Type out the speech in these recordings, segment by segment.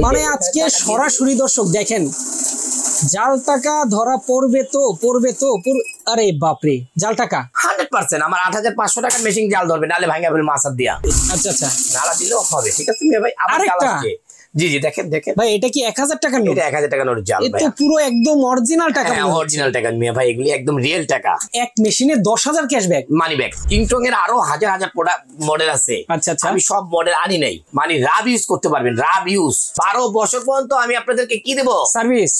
মানে আজকে সরাসরি দর্শক দেখেন জাল টাকা ধরা পড়বে তো আরে বাপরে জাল টাকা 100% আমার 8500 টাকার মেশিন জাল ধরবে, নালে ভাঙা ফেল মাছ দিয়া। আচ্ছা আচ্ছা, নালা দিলেও হবে, ঠিক আছে মিয়া ভাই। আবার জাল আসছে। জি জি, দেখেন দেখেন ভাই, এটা কি 1000 টাকার নোট? এটা 1000 টাকার নোট জাল ভাই। এটা পুরো একদম অরিজিনাল টাকা। হ্যাঁ অরিজিনাল টাকা মিয়া ভাই, এগুলি একদম রিয়েল টাকা। এক মেশিনে 10000 ক্যাশব্যাক, মানি ব্যাক। কিংটং এর আরো হাজার হাজার প্রোডাক্ট মডেল আছে। আচ্ছা আচ্ছা, আমি সব মডেল আনি নাই, মানে রাব ইউজ করতে পারবেন, রাব ইউজ 12 বছর পর্যন্ত আমি আপনাদেরকে কি দেব?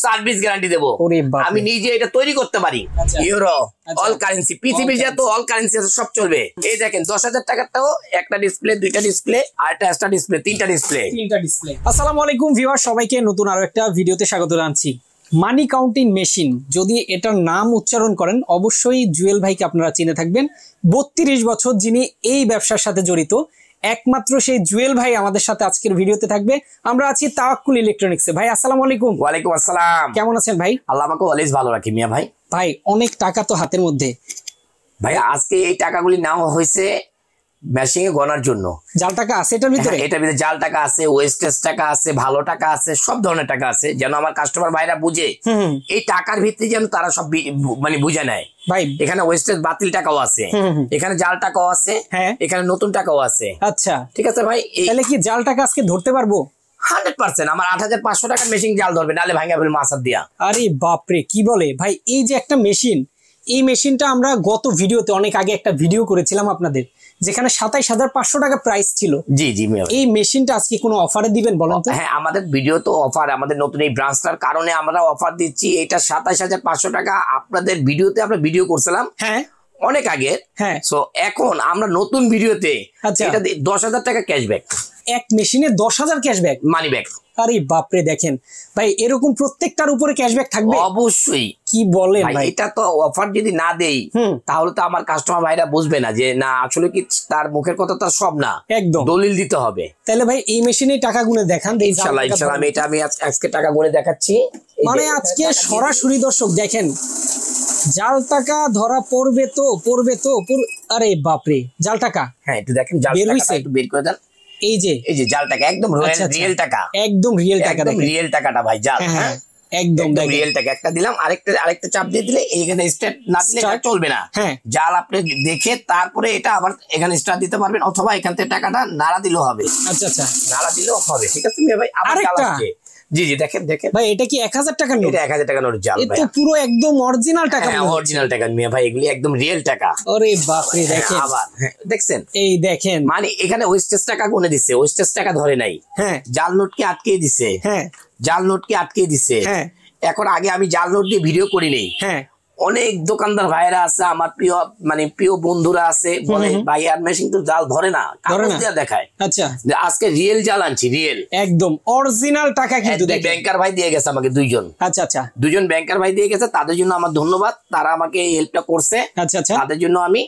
সার্ভিস গ্যারান্টি দেব। আমি নিজে এটা তৈরি করতে পারি। ইউরো অল কারেন্সি, পৃথিবীর যত অল কারেন্সি আছে সব চলবে। এই দেখেন 10000 টাকারটাও একটা ডিসপ্লে, দুইটা ডিসপ্লে, আর একটা এক্সট্রা ডিসপ্লে, তিনটা ডিসপ্লে। আসসালামু আলাইকুম ভিউয়ার, সবাইকে নতুন আরো একটা ভিডিওতে স্বাগত জানাচ্ছি। মানি কাউন্টিং মেশিন, যদি এটার নাম উচ্চারণ করেন অবশ্যই জুয়েল ভাইকে আপনারা চিনে থাকবেন। 32 বছর যিনি এই ব্যবসার সাথে জড়িত, একমাত্র সেই জুয়েল ভাই আমাদের সাথে আজকের ভিডিওতে থাকবে। আমরা আছি তাওয়াক্কুল ইলেকট্রনিক্সে। ভাই আসসালামু আলাইকুম। ওয়ালাইকুম আসসালাম। কেমন আছেন ভাই? আল্লাহ আমাকে অলওয়েজ ভালো রাখি মিয়া ভাই। ভাই অনেক টাকা তো হাতের মধ্যে। ভাই আজকে এই টাকাগুলি নেওয়া হয়েছে মেশিনে গণার জন্য। জাল টাকা আছে এটার ভিতরে? এটার ভিতরে জাল টাকা আছে, ওয়েস্টেজ টাকা আছে, ভালো টাকা আছে, সব ধরনের টাকা আছে, যেন আমার কাস্টমার ভাইরা বুঝে এই টাকার ভিত্তি যেন তারা সব মানে বুঝে নেয়। ভাই এখানে ওয়েস্টেজ বাতিল টাকাও আছে, এখানে জাল টাকাও আছে, এখানে নতুন টাকাও আছে। আচ্ছা ঠিক আছে ভাই, তাহলে কি জাল টাকা আজকে ধরতে পারবো? 100% আমার 8500 টাকার মেশিন জাল ধরবে, নালে ভাঙা ফেল মাছ দিয়া। আরে বাপরে, কি বলে ভাই! এই যে একটা মেশিন, এই মেশিনটা আমরা গত ভিডিওতে অনেক আগে একটা ভিডিও করেছিলাম আপনাদের, যেখানে 27500 টাকা প্রাইস ছিল। জি জি, এই মেশিনটা আজকে কোনো অফারে দিবেন বলেন তো? হ্যাঁ, আমাদের ভিডিও তো অফার, আমাদের নতুন এই ব্রাঞ্চটার কারণে আমরা অফার দিচ্ছি। এটা 27500 টাকা আপনাদের ভিডিওতে আমরা ভিডিও করছিলাম, হ্যাঁ অনেক আগে। হ্যাঁ, সো এখন আমরা নতুন ভিডিওতে এটা 10000 টাকা ক্যাশব্যাক। এক মেশিনে 10000 ক্যাশব্যাক, মানি ব্যাক। আরে বাপরে, দেখেন ভাই এরকম প্রত্যেকটার উপরে ক্যাশব্যাক থাকবে? অবশ্যই। কি বলেন ভাই! এটা তো অফার যদি না দেই তাহলে তো আমার কাস্টমার ভাইরা বুঝবে না যে না আসলে কি তার মুখের কথা তার সব না, একদম দলিল দিতে হবে। তাহলে ভাই এই মেশিনে টাকা গুনে দেখান। ইনশাআল্লাহ ইনশাআল্লাহ আমি আজকে টাকা গুনে দেখাচ্ছি। মানে আজকে সরাসরি দর্শক দেখেন জাল টাকা ধরা পড়বে তো আরে বাপরে, জাল টাকা। হ্যাঁ একটু দেখেন, জাল টাকা একটু বের করে দেন। এই যে জাল টাকা, একদম রিয়েল টাকা, একদম রিয়েল টাকা, একদম রিয়েল টাকাটা ভাই জাল। হ্যাঁ একদম রিয়েল টাকা। একটা দিলাম, আরেকটা চাপ দিয়ে দিলে এইখানে স্টার্ট না দিলে চলবে না। জাল আপনি দেখে তারপরে এটা আবার এখানে স্টার্ট দিতে পারবেন, অথবা এখান থেকে টাকাটা নাড়া দিলেও হবে। আচ্ছা আচ্ছা, নাড়া দিলেও হবে, ঠিক আছে ভাই। আবার জাল আসছে। জি জি, দেখেন দেখেন ভাই, এটা কি 1000 টাকার নোট? এটা 1000 টাকার নোট জাল ভাই। এটা পুরো একদম অরিজিনাল টাকা। হ্যাঁ অরিজিনাল টাকা মিয়া ভাই, এগুলি একদম রিয়েল টাকা। আরে বাপ রে, দেখেন আবার দেখছেন, এই দেখেন, মানে এখানে ওয়েস্টেজ টাকা গুনে দিছে, ওয়েস্টেজ টাকা ধরে নাই। হ্যাঁ, জাল নোটকে আটকে দিছে। হ্যাঁ, জাল নোটকে আটকে দিছে। হ্যাঁ, এখন আগে আমি জাল নোট দিয়ে ভিডিও করি নাই। হ্যাঁ, অনেক দোকানদার ভাইরা আছে, আমার প্রিয় বন্ধুরা আছে, বলে ভাই আর মেশিন তো জাল ধরে না, কাগজ দিয়ে দেখায়। আচ্ছা, আজকে রিয়েল জাল আনছি, রিয়েল একদম অরিজিনাল টাকা। কিন্তু ব্যাংকার ভাই দিয়ে গেছে আমাকে দুইজন। আচ্ছা আচ্ছা, দুজন ব্যাংকার ভাই দিয়ে গেছে, তাদের জন্য আমার ধন্যবাদ, তারা আমাকে এই হেল্পটা করছে। আচ্ছা আচ্ছা, তাদের জন্য আমি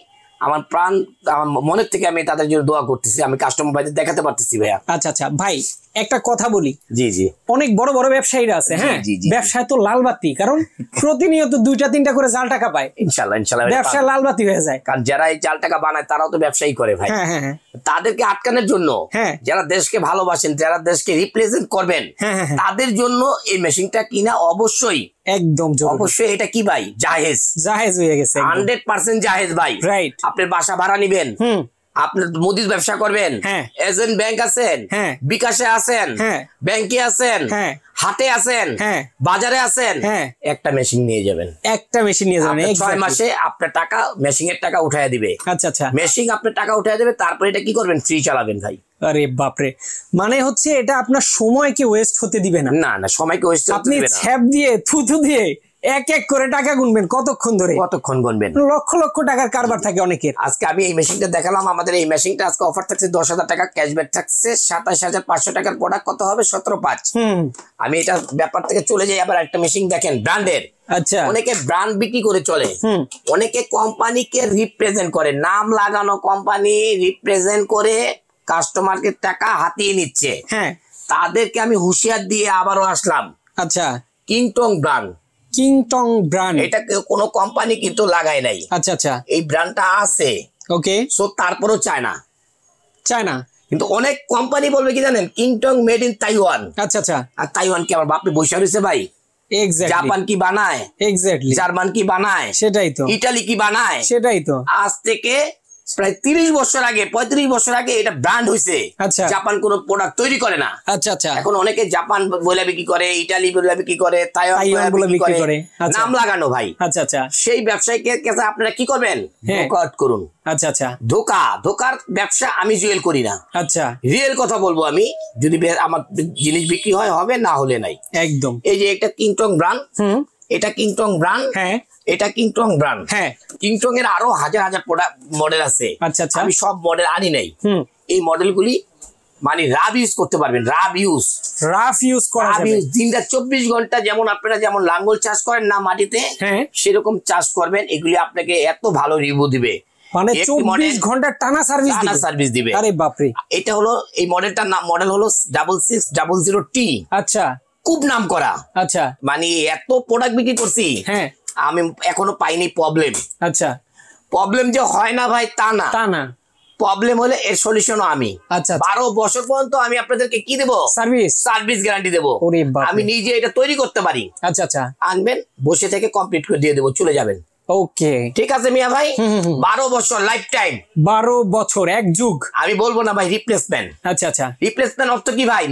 আমার প্রাণ, আমার মনের থেকে আমি তাদের জন্য দোয়া করতেছি, আমি কাস্টমার ভাইদের দেখাতে পারতেছি ভাইয়া। আচ্ছা আচ্ছা ভাই, একটা কথা বলি। জি জি, অনেক বড় বড় ব্যবসায়ীরা আছে, হ্যাঁ ব্যবসায় তো লাল বাতি, কারণ প্রতিনিয়ত 2-3টা করে জাল টাকা পায়। ইনশাআল্লাহ ইনশাআল্লাহ ব্যবসা লাল বাতি হয়ে যায়, কারণ যারা এই জাল টাকা বানায় তারাও তো ব্যবসায়ী করে ভাই। হ্যাঁ হ্যাঁ, তাদেরকে আটকানোর জন্য, যারা দেশকে ভালোবাসেন, যারা দেশকে রিপ্রেজেন্ট করবেন, তাদের জন্য এই মেশিনটা কিনা অবশ্যই একদম অবশ্যই। এটা কি ভাই, জাহেজ হয়ে গেছে, 100% জাহেজ ভাই। রাইট, আপনার বাসা ভাড়া নিবেন, আপনার মুদির ব্যবসা করবেন, এজেন্ট ব্যাংক আছেন, বিকাশে আছেন, ব্যাংকে আছেন, হাটে আছেন, বাজারে আছেন, একটা মেশিন নিয়ে যাবেন, একটা মেশিন নিয়ে যাবেন। 6 মাসে আপনার টাকা, মেশিন এর টাকা উঠায় দিবে। আচ্ছা আচ্ছা, মেশিন আপনার টাকা উঠায় দেবে, তারপরে এটা কি করবেন, ফ্রি চালাবেন ভাই। আরে বাপরে, মানে হচ্ছে এটা আপনার সময়কে ওয়েস্ট হতে দিবে না। না না, সময়কে ওয়েস্ট হতে দিবে না। আপনি ছ্যাপ দিয়ে থুথু দিয়ে এক এক করে টাকা গুনবেন, কতক্ষণ ধরে, কতক্ষণ গুনবেন? লক্ষ লক্ষ টাকার কারবার থাকে অনেকের। আজকে আমি এই মেশিনটা দেখালাম, আমাদের এই মেশিনটা আজকে অফার থাকছে 10000 টাকা ক্যাশব্যাক থাকছে। 27500 টাকার প্রোডাক্ট কত হবে? 17.5। আমি এটা ব্যাপার থেকে চলে যাই, আবার একটা মেশিন দেখেন ব্র্যান্ডের। আচ্ছা, অনেকে ব্র্যান্ড বিক্রি করে চলে, অনেকে কোম্পানিকে রিপ্রেজেন্ট করে, নাম লাগানো কোম্পানি রিপ্রেজেন্ট করে কাস্টমারকে টাকা হাতিয়ে নিচ্ছে। হ্যাঁ, তাদেরকে আমি হুঁশিয়ার দিয়ে আবারও আসলাম। আচ্ছা, কিংটং ব্র্যান্ড, কিংটং ব্র্যান্ড, এটা কোনো কোম্পানি কিন্তু লাগায় নাই। আচ্ছা আচ্ছা, এই ব্র্যান্ডটা আছে, ওকে, সো তারপরও চায় না, কিন্তু অনেক কোম্পানি বলবে কি জানেন, কিংটং মেড ইন তাইওয়ান। আচ্ছা আচ্ছা। আর তাইওয়ান কি আমার বাপরে বসে রয়েছে ভাই? জাপান কি বানায়? এক্স্যাক্টলি। জার্মান কি বানায়? সেটাই তো। ইটালি কি বানায়? সেটাই তো। আজ থেকে প্রায় 30 বছর আগে 35 বছর আগে এটা ব্র্যান্ড হয়েছে। আচ্ছা। জাপান কোনো প্রোডাক্ট তৈরি করে না। আচ্ছা আচ্ছা। এখন অনেকে জাপান বলে বিক্রি করে, ইটালি বলে বিক্রি করে, তাইওয়ান বলে বিক্রি করে, নাম লাগানো ভাই। আচ্ছা আচ্ছা। সেই ব্যবসায়ীকে কাছে আপনারা কি করবেন? ধোঁকা করুন। আচ্ছা আচ্ছা। ধোকার ব্যবসা আমি জুয়েল করি না। আচ্ছা। রিয়েল কথা বলবো আমি, যদি আমার জিনিস বিক্রি হয় হবে, না হলে নাই। একদম। এই যে এটা কিংটং ব্র্যান্ড, এটা কিংটং ব্র্যান্ড, হ্যাঁ এটা কিংটং ব্র্যান্ড, হ্যাঁ কিংটং এর আরো হাজার হাজার মডেল আছে। আচ্ছা আচ্ছা। আমি সব মডেল আনি নাই। এই মডেলগুলি মানে রাফ ইউজ করতে পারবেন, রাফ ইউজ করা যাবে। দিনটা 24 ঘন্টা যেমন আপনারা যেমন লাঙ্গল চাষ করেন না মাটিতে, হ্যাঁ সেরকম চাষ করবেন। এগুলি আপনাকে এত ভালো রিভিউ দিবে, মানে 24 ঘন্টা টানা সার্ভিস দিবে। আরে বাপরে। এটা হলো এই মডেলটার নাম, মডেল হলো 6600T। আচ্ছা, খুব নাম করা। আচ্ছা, মানে এত প্রোডাক্ট বিক্রি করছি, হ্যাঁ আমি এখনো পাইনি প্রবলেম। আচ্ছা, প্রবলেম যে হয় না ভাই তা না, প্রবলেম হলে এর সলিউশনও আমি। আচ্ছা, 12 বছর পর্যন্ত আমি আপনাদেরকে কি দেবো? সার্ভিস গ্যারান্টি দেবো। আমি নিজে এটা তৈরি করতে পারি। আচ্ছা আচ্ছা, আনবেন, বসে থেকে কমপ্লিট করে দিয়ে দেবো, চলে যাবেন। ওকে, ঠিক আছে মিয়া ভাই। 12 বছর লাইফ টাইম, 12 বছর, এক যুগ। আমি বলবো না ভাই রিপ্লেসমেন্ট। আচ্ছা আচ্ছা, রিপ্লেসমেন্ট অর্থ কি ভাই?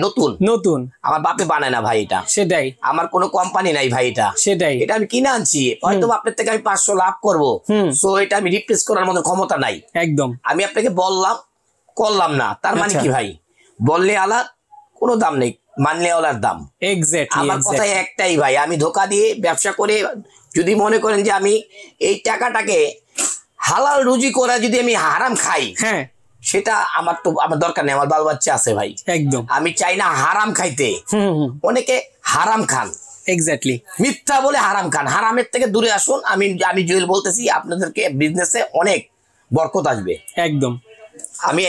নতুন। আমার বাপে বানায় না ভাই এটা। সেটাই, আমার কোনো কোম্পানি নাই ভাই এটা। সেটাই, এটা আমি কিনে আনছি, হয়তো আপনার থেকে আমি 500 লাভ করবো, সো এটা আমি রিপ্লেস করার মতো ক্ষমতা নাই। একদম। আমি আপনাকে বললাম, করলাম না, তার মানে কি ভাই? বললে আলার কোনো দাম নেই, মানলে আলার দাম। এক্স্যাক্টলি, আমার কথা একটাই ভাই, আমি ধোকা দিয়ে ব্যবসা করে যদি মনে করেন যে আমি এই টাকাটাকে হালাল রুজি করে যদি আমি হারাম খাই, হ্যাঁ সেটা আমার দরকার নেই, আমার বাল বাচ্চা আছে ভাই। একদম, আমি চাই না হারাম খাইতে। অনেকে হারাম খান, এক্স্যাক্টলি মিথ্যা বলে হারাম খান। হারামের থেকে দূরে আসুন। আমি জুয়েল বলতেছি, আপনাদেরকে বিজনেসে অনেক বরকত আসবে। একদম। আমি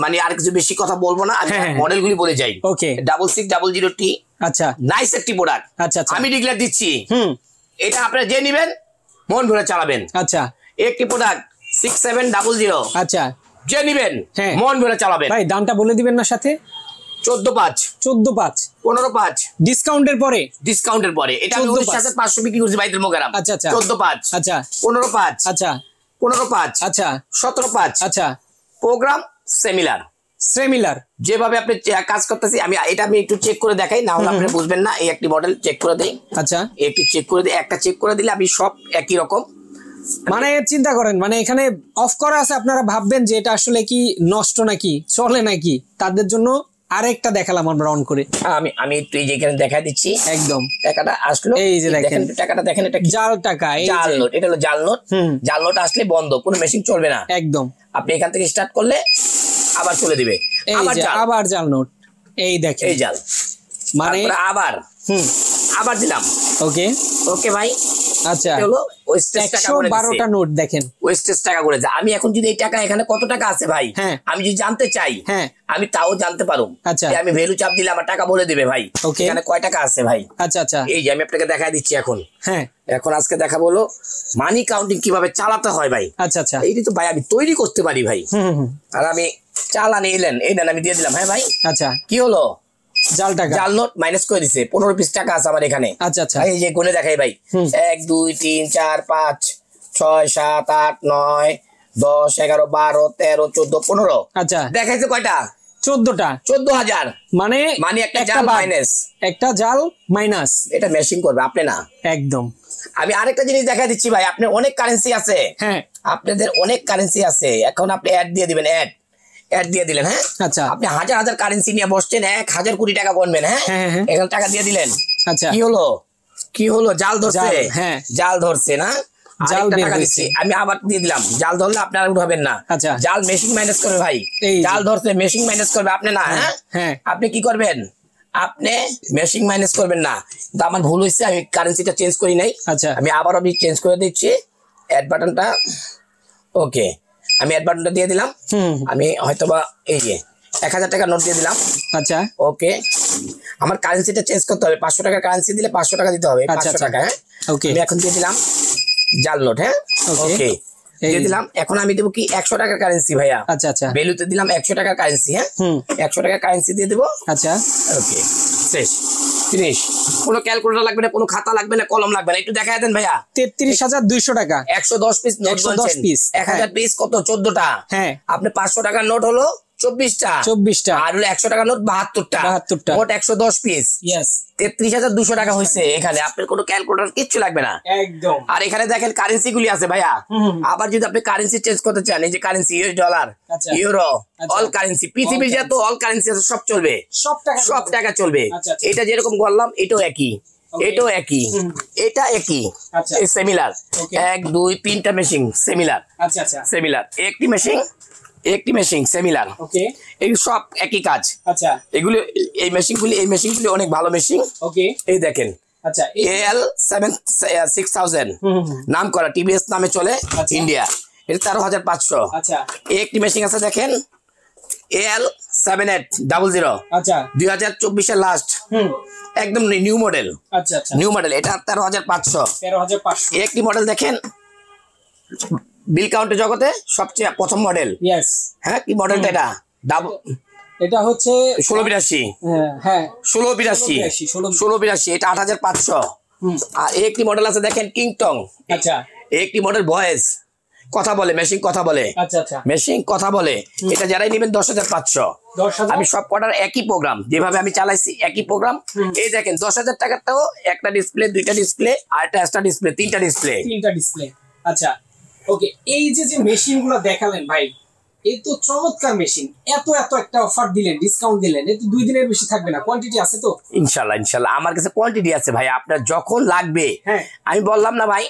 মানে আর কিছু বেশি কথা বলবো না, আমি মডেলগুলি বলে যাই। ওকে, 6600T। আচ্ছা, নাইস একটি প্রোডাক্ট। আচ্ছা, আমি ডিক্লেয়ার দিচ্ছি, এটা আপনারা যে নিবেন মন ভরে চালাবেন। আচ্ছা, একটি প্রোডাক্ট 6700। আচ্ছা, যে নিবেন মন ভরে চালাবেন। ভাই দামটা বলে দিবেন না সাথে? 14.5 15.5 ডিসকাউন্টের পরে এটা আমি 500 বিক্রি করছি বাইতুল মোকাররম। আচ্ছা আচ্ছা, 14.5 আচ্ছা, 15.5 আচ্ছা, 15.5 আচ্ছা, 17.5 আচ্ছা। প্রোগ্রাম সিমিলার যেভাবে আপনি কাজ করতেছি, আমি একটু চেক করে দেখাই, না হলে আপনি বুঝবেন না। এই একটি মডেল চেক করে দেই। আচ্ছা, একটি চেক করে দিই, একটা চেক করে দিলে আমি সব একই রকম। মানে চিন্তা করেন, মানে এখানে অফ করা আছে, আপনারা ভাববেন যে এটা আসলে কি নষ্ট নাকি চলে নাকি, তাদের জন্য আরেকটা দেখালাম আমরা অন করে। আমি একটু এই যে এখানে দেখাই দিচ্ছি। একদম, টাকাটা আসলো, এই যে দেখেন টাকাটা দেখেন, এটা জাল টাকা, জাল নোট। এটা হলো জাল নোট। জাল নোট আসলে বন্ধ, কোনো মেশিন চলবে না। একদম, আপনি এখান থেকে স্টার্ট করলে আবার চলে দিবে। আবার জাল নোট, এই দেখেন, এই জাল, মানে আবার দিলাম। ওকে ভাই। আচ্ছা, হলো ওয়েস্টেজ টাকা করে 112টা নোট দেখেন, ওয়েস্টেজ টাকা করে যা। আমি এখন যদি এই টাকা, এখানে কত টাকা আছে ভাই, আমি যদি জানতে চাই, আমি তাও জানতে পারবো। আচ্ছা, আমি ভ্যালু চাপ দিলে আমার টাকা বলে দিবে ভাই এখানে কয় টাকা আছে ভাই। আচ্ছা আচ্ছা, এই যে আমি আপনাকে দেখাই দিচ্ছি এখন। এখন আজকে দেখাবো হলো মানি কাউন্টিং কিভাবে চালাতে হয় ভাই। আচ্ছা আচ্ছা, এইটি তো ভাই আমি তৈরি করতে পারি ভাই। আর আমি চালান এলেন আমি দিয়ে দিলাম। হ্যাঁ ভাই। আচ্ছা, কি হলো? জাল নোট মাইনাস করে দিছে, 15 পিস টাকা আছে আমার এখানে। আচ্ছা আচ্ছা, এই যে গুনে দেখাই ভাই, 1 2 3 4 5 6 7 8 9 10 11 12 13 14 15। আচ্ছা, দেখাইছে কয়টা? 14টা, 14,000। মানে একটা জাল মাইনাস, একটা জাল মাইনাস। এটা মেশিং করবে, আপনি না। একদম। আমি আরেকটা জিনিস দেখা দিচ্ছি ভাই, আপনার অনেক কারেন্সি আছে। হ্যাঁ, আপনাদের অনেক কারেন্সি আছে। এখন আপনি অ্যাড দিয়ে দিবেন, অ্যাড দিয়ে দিলেন। হ্যাঁ, আচ্ছা, আপনি হাজার হাজার কারেন্সি নিয়ে বসছেন, 1000 কোটি টাকা গণবেন। হ্যাঁ, এখন টাকা দিয়ে দিলেন। আচ্ছা, কি হলো? জাল ধরছে। হ্যাঁ, জাল ধরছে না, জাল টাকা দিচ্ছি। আমি আবার দিয়ে দিলাম। জাল ধরলে আপনারা উঠাবেন না। আচ্ছা, জাল মেশিন মাইনাস করবে ভাই। জাল ধরছে, মেশিন মাইনাস করবে, আপনি না। হ্যাঁ, আপনি কি করবেন? আপনি মেশিং মাইনাস করবেন না। কিন্তু আমার ভুল হয়েছে, আমি কারেন্সিটা চেঞ্জ করি নাই। আচ্ছা, আমি আবার চেঞ্জ করে দিচ্ছি অ্যাড বাটনটা। ওকে, আমি অ্যাড বাটনটা দিয়ে দিলাম। আমি হয়তোবা এই যে 1000 টাকা নোট দিয়ে দিলাম। আচ্ছা, ওকে, আমার কারেন্সিটা চেঞ্জ করতে হবে। 500 টাকা কারেন্সি দিলে 500 টাকা দিতে হবে। 500 টাকা। হ্যাঁ, ওকে, আমি এখন দিয়ে দিলাম জাল নোট। হ্যাঁ, ওকে, দিয়ে দিলাম। এখন আমি দেবো কি 100 টাকার কারেন্সি ভাইয়া। আচ্ছা আচ্ছা, ভ্যালুতে দিলাম 100 টাকার কারেন্সি। হ্যাঁ 100 টাকার কারেন্সি দিয়ে দেবো। আচ্ছা ওকে, শেষ, ফিনিশ। কোনো ক্যালকুলেটর লাগবে না, কোনো খাতা লাগবে না, কলম লাগবে না। একটু দেখায় দেন ভাইয়া। 33,200 টাকা। 110 পিস নোট, 110 পিস, 1000 পিস কত? 14টা। হ্যাঁ, আপনি 500 টাকার নোট হলো 24টা, আর হলো 100 টাকার নোট 72টা, মোট 110 পিস। 33,200 টাকা হয়েছে। এখানে আপনার কোনো ক্যালকুলেটর কিচ্ছু লাগবে না একদম। আর এখানে দেখেন কারেন্সি গুলি আছে ভাইয়া। আবার যদি আপনি কারেন্সি চেঞ্জ করতে চান, এই যে currency US dollar, euro, all currency, পৃথিবীর যত অল কারেন্সি আছে সব চলবে, সব টাকা চলবে। এটা যেরকম বললাম এটাও একই, এটাও একই, এটা একই, সিমিলার। 1 2 3টা মেশিন সিমিলার, সিমিলার। একটি মেশিন সিমিলার, ওকে, এই সব একই কাজ। আচ্ছা, এগুলো এই মেশিনগুলি অনেক ভালো মেশিন। ওকে, এই দেখেন, আচ্ছা, AL 6000 নাম করা, টিভিএস নামে চলে ইন্ডিয়া। এটা 13,500। আচ্ছা, একটি মেশিন আছে দেখেন AL 7800, আচ্ছা, 2024 এর লাস্ট, একদম নিউ মডেল। আচ্ছা আচ্ছা, নিউ মডেল, এটা 13,500। একটি মডেল দেখেন বিল কাউন্টের জগতে সবচেয়ে প্রথম মডেল। হ্যাঁ, কি মডেলটা? এটা এটা হচ্ছে 1682। হ্যাঁ, 1682, এটা 8,500। আর একটি মডেল আছে দেখেন কিংটং। আচ্ছা, একটি মডেল ভয়েস, কথা বলে, মেশিন কথা বলে। আচ্ছা আচ্ছা, মেশিন কথা বলে। এটা যারাই নেবেন 10,500। আমি সব কটার একই প্রোগ্রাম, যেভাবে আমি চালাইছি একই প্রোগ্রাম। এই দেখেন 10,000 টাকারটাও একটা ডিসপ্লে, 2টা ডিসপ্লে, আর একটা এক্সট্রা ডিসপ্লে, 3টা ডিসপ্লে। আচ্ছা, ওকে, এই যে মেশিনগুলো দেখালেন ভাই, এই তো চমৎকার মেশিন। এত একটা অফার দিলেন, ডিসকাউন্ট দিলেন, এই তো 2 দিনের বেশি থাকবে না। কোয়ান্টিটি আছে তো? ইনশাআল্লাহ, আমার কাছে কোয়ান্টিটি আছে ভাই। আপনার যখন লাগবে, আমি বললাম না ভাই,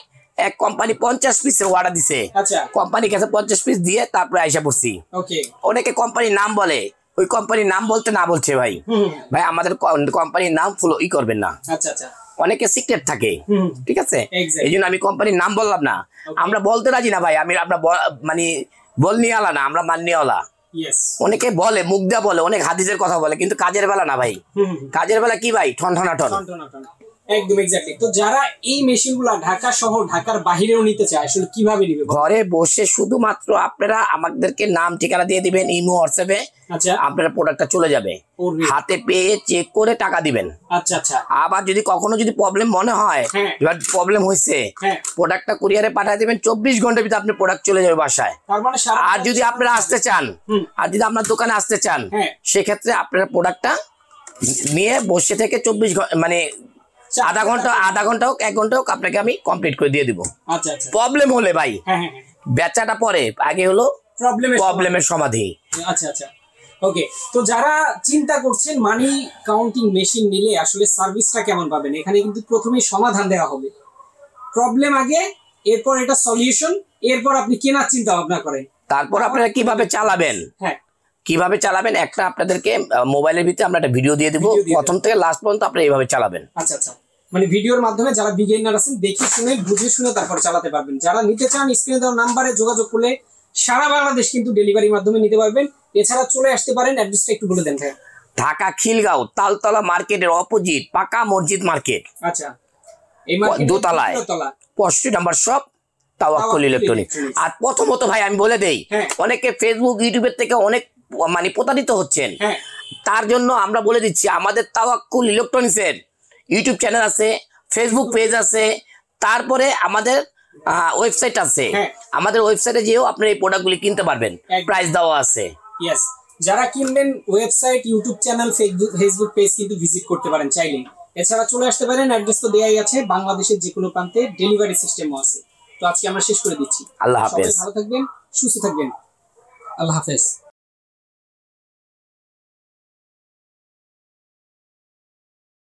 এক কোম্পানি 50 পিসের অর্ডার দিছে। আচ্ছা, কোম্পানি কাছে 50 পিস দিয়ে তারপরে আইসা পড়ছি। ওকে, অনেকে কোম্পানির নাম বলে, ওই কোম্পানির নাম বলতে না বলছে ভাই। ভাই আমাদের কোম্পানির নাম ফলো করবেন না। আচ্ছা আচ্ছা, অনেকে সিক্রেট থাকে, ঠিক আছে? এই জন্য আমি কোম্পানির নাম বললাম না। আমরা বলতে রাজি না ভাই। আমরা মানে বলনিওয়ালা না, আমরা মাননিওয়ালা। অনেকে বলে, মুখ দিয়া বলে, অনেক হাদিসের কথা বলে, কিন্তু কাজের বেলা না ভাই। কাজের বেলা কি ভাই? ঠন। একদম এক্স্যাক্টলি। তো যারা এই মেশিনগুলা ঢাকা শহর, ঢাকার বাইরেও নিতে চায়, আসলে কিভাবে নিবে? ঘরে বসে শুধুমাত্র আপনারা আমাদেরকে নাম ঠিকানা দিয়ে দিবেন ইমো হোয়াটসঅ্যাপে। আচ্ছা, আপনার প্রোডাক্টটা চলে যাবে, হাতে পেয়ে চেক করে টাকা দিবেন। আচ্ছা আচ্ছা, আবার যদি কখনো প্রবলেম মনে হয়, এবার প্রবলেম হয়েছে, প্রোডাক্টটা কুরিয়ারে পাঠিয়ে দিবেন, 24 ঘন্টার ভিতরে আপনার প্রোডাক্ট চলে যাবে বাসায়। আর যদি আপনারা আসতে চান, আর যদি আপনার দোকানে আসতে চান, সেক্ষেত্রে আপনার প্রোডাক্টটা নিয়ে বসে থেকে 24 ঘন্টা, মানে আধা ঘন্টা হোক, 1 ঘন্টা হোক, আপনাকে আমি কমপ্লিট করে দিয়ে দিব। আচ্ছা আচ্ছা, প্রবলেম হলে ভাই বেচাটা পরে, আগে হলো প্রবলেমের সমাধি। আচ্ছা আচ্ছা, ওকে। তো যারা চিন্তা করছেন মানি কাউন্টিং মেশিন নিলে আসলে সার্ভিসটা কেমন পাবেন, এখানে কিন্তু প্রথমেই সমাধান দেওয়া হবে। প্রবলেম আগে, এরপর এটা সলিউশন, এরপর আপনি কেনার চিন্তা ভাবনা করেন, তারপর আপনারা কিভাবে চালাবেন। হ্যাঁ, কিভাবে চালাবেন একটা আপনাদেরকে মোবাইলের ভিতরে আমরা একটা ভিডিও দিয়ে দিব, প্রথম থেকে লাস্ট পর্যন্ত আপনারা এইভাবে চালাবেন। আচ্ছা আচ্ছা, মানে ভিডিওর মাধ্যমে যারা বিগিনার আছেন দেখে শুনে বুঝে শুনে তারপর চালাতে পারবেন। যারা নিতে চান স্ক্রিনে দেওয়া নাম্বারে যোগাযোগ করলে সারা বাংলাদেশ কিন্তু ডেলিভারির মাধ্যমে নিতে পারবেন। এছাড়া চলে আসতে পারেন, অ্যাড্রেসটা একটু বলে দেন ভাই। ঢাকা খিলগাঁও তালতলা মার্কেটের অপোজিট পাকা মসজিদ মার্কেট। আচ্ছা, এই মার্কেটের দোতলায় 65 নাম্বার শপ, তাওয়াক্কুল ইলেকট্রনিক্স। আর প্রথমত ভাই আমি বলে দেই, অনেকে ফেসবুক ইউটিউবের থেকে অনেক মানে প্রতারিত হচ্ছেন, তার জন্য আমরা বলে দিচ্ছি আমাদের তাওয়াক্কুল ইলেকট্রনিক্স এর ইউটিউব চ্যানেল আছে, ফেসবুক পেজ আছে, তারপরে আমাদের ওয়েবসাইট আছে। আমাদের ওয়েবসাইটে যেও আপনারা এই প্রোডাক্টগুলি কিনতে পারবেন, প্রাইস দেওয়া আছে। ইয়েস, যারা কিনবেন website, YouTube channel, Facebook page কিন্তু ভিজিট করতে পারেন চাইলে। এছাড়া চলে আসতে পারেন, অ্যাড্রেস তো দেয়াই আছে, বাংলাদেশের যে কোনো প্রান্তে ডেলিভারি সিস্টেমও আছে। তো আজকে আমরা শেষ করে দিচ্ছি। আল্লাহ হাফেজ, ভালো থাকবেন, সুস্থ থাকবেন, আল্লাহ হাফেজ।